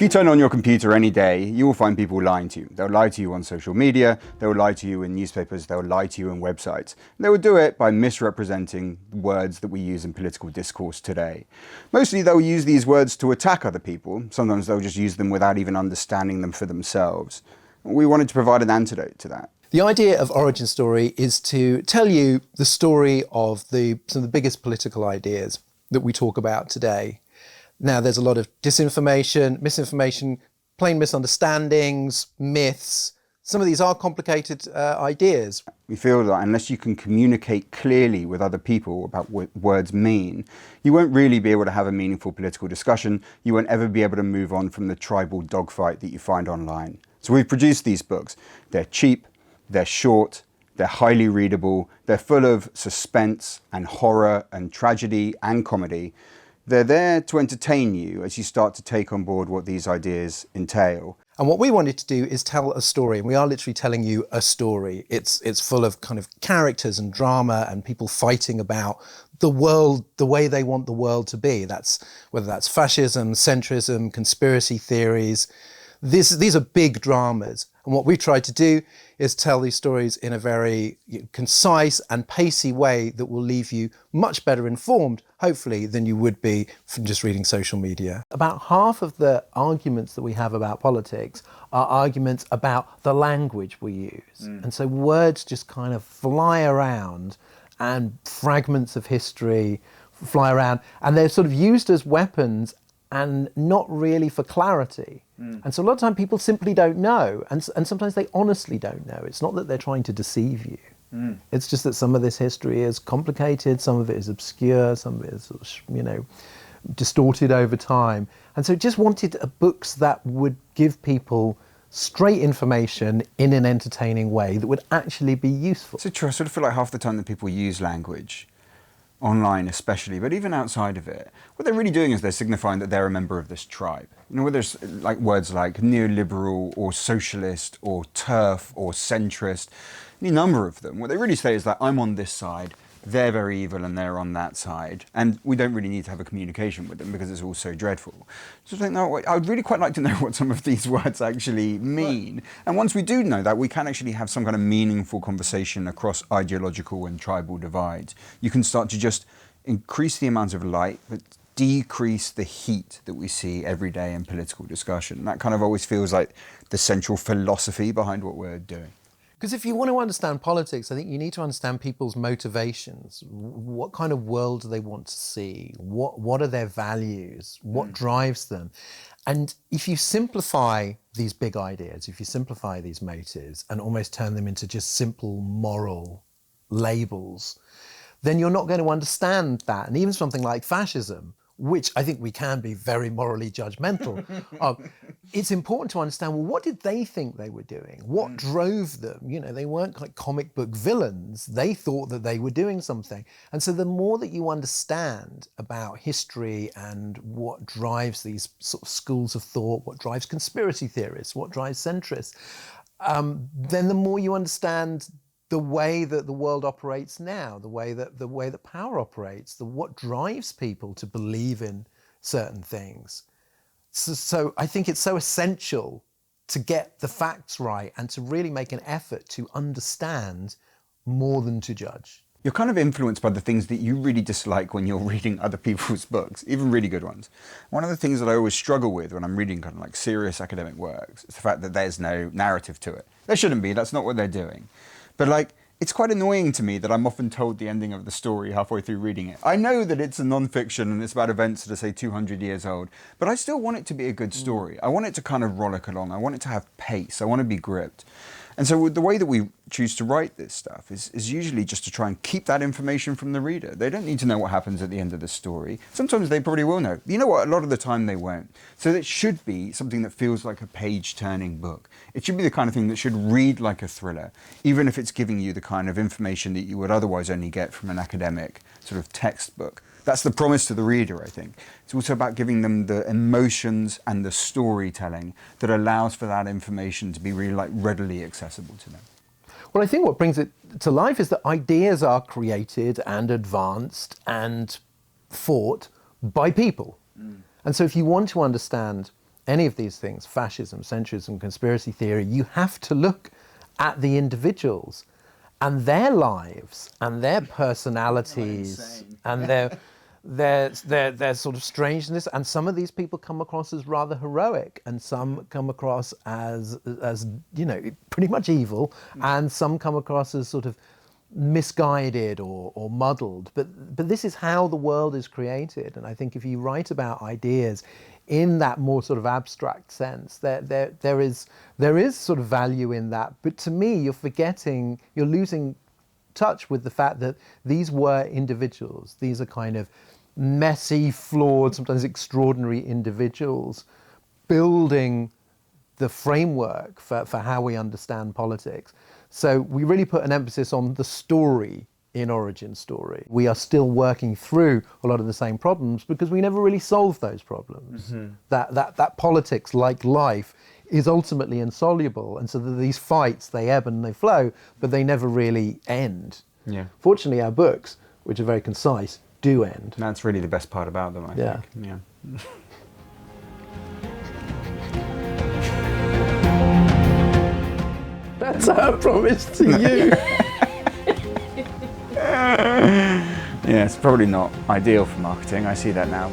you turn on your computer any day, you will find people lying to you. They'll lie to you on social media, they'll lie to you in newspapers, they'll lie to you in websites. They will do it by misrepresenting words that we use in political discourse today. Mostly they'll use these words to attack other people. Sometimes they'll just use them without even understanding them for themselves. We wanted to provide an antidote to that. The idea of Origin Story is to tell you the story of some of the biggest political ideas that we talk about today. Now, there's a lot of disinformation, misinformation, plain misunderstandings, myths. Some of these are complicated ideas. We feel that unless you can communicate clearly with other people about what words mean, you won't really be able to have a meaningful political discussion. You won't ever be able to move on from the tribal dogfight that you find online. So we've produced these books. They're cheap, they're short, they're highly readable, they're full of suspense and horror and tragedy and comedy. They're there to entertain you as you start to take on board what these ideas entail. And what we wanted to do is tell a story, and we are literally telling you a story. It's full of kind of characters and drama and people fighting about the world, the way they want the world to be. Whether that's fascism, centrism, conspiracy theories. These are big dramas. And what we tried to do is tell these stories in a very concise and pacey way that will leave you much better informed, hopefully, than you would be from just reading social media. About half of the arguments that we have about politics are arguments about the language we use. And so words just kind of fly around and fragments of history fly around, and they're sort of used as weapons and not really for clarity. And so a lot of time people simply don't know, and sometimes they honestly don't know. It's not that they're trying to deceive you. It's just that some of this history is complicated, some of it is obscure, some of it is, distorted over time. And so just wanted books that would give people straight information in an entertaining way that would actually be useful. So true. I sort of feel like half the time that people use language, online especially, but even outside of it, what they're really doing is they're signifying that they're a member of this tribe. Whether it's like words like neoliberal or socialist or turf or centrist, any number of them, what they really say is that I'm on this side, they're very evil and they're on that side, and we don't really need to have a communication with them because it's all so dreadful. So I think, no, I would really quite like to know what some of these words actually mean. Right. And once we do know that, we can actually have some kind of meaningful conversation across ideological and tribal divides. You can start to just increase the amount of light, but decrease the heat that we see every day in political discussion. That kind of always feels like the central philosophy behind what we're doing. Because if you want to understand politics, I think you need to understand people's motivations. What kind of world do they want to see? What are their values? What drives them? And if you simplify these big ideas, if you simplify these motives and almost turn them into just simple moral labels, then you're not going to understand that. And even something like fascism, which I think we can be very morally judgmental of, it's important to understand, well, what did they think they were doing? What drove them? They weren't like comic book villains. They thought that they were doing something. And so the more that you understand about history and what drives these sort of schools of thought, what drives conspiracy theorists, what drives centrists, then the more you understand the way that the world operates now, the way that power operates, what drives people to believe in certain things. So I think it's so essential to get the facts right and to really make an effort to understand more than to judge. You're kind of influenced by the things that you really dislike when you're reading other people's books, even really good ones. One of the things that I always struggle with when I'm reading kind of like serious academic works is the fact that there's no narrative to it. There shouldn't be, that's not what they're doing. But it's quite annoying to me that I'm often told the ending of the story halfway through reading it. I know that it's a non-fiction and it's about events that are, say, 200 years old, but I still want it to be a good story. I want it to kind of rollick along. I want it to have pace. I want to be gripped. And so the way that we choose to write this stuff is usually just to try and keep that information from the reader. They don't need to know what happens at the end of the story. Sometimes they probably will know. You know what? A lot of the time they won't. So it should be something that feels like a page-turning book. It should be the kind of thing that should read like a thriller, even if it's giving you the kind of information that you would otherwise only get from an academic sort of textbook. That's the promise to the reader, I think. It's also about giving them the emotions and the storytelling that allows for that information to be really readily accessible to them. Well, I think what brings it to life is that ideas are created and advanced and fought by people. And so if you want to understand any of these things, fascism, centrism, conspiracy theory, you have to look at the individuals and their lives and their personalities and their sort of strangeness. And some of these people come across as rather heroic, and some come across as you know, pretty much evil, and some come across as sort of misguided or muddled. But this is how the world is created. And I think if you write about ideas in that more sort of abstract sense, there is sort of value in that. But to me, you're losing touch with the fact that these were individuals. These are kind of messy, flawed, sometimes extraordinary individuals building the framework for how we understand politics. So we really put an emphasis on the story in Origin Story. We are still working through a lot of the same problems because we never really solved those problems. That politics, like life, is ultimately insoluble, and so these fights, they ebb and they flow, but they never really end. Yeah. Fortunately, our books, which are very concise, do end. That's really the best part about them, I think. Yeah. That's our promise to you. Yeah, it's probably not ideal for marketing, I see that now.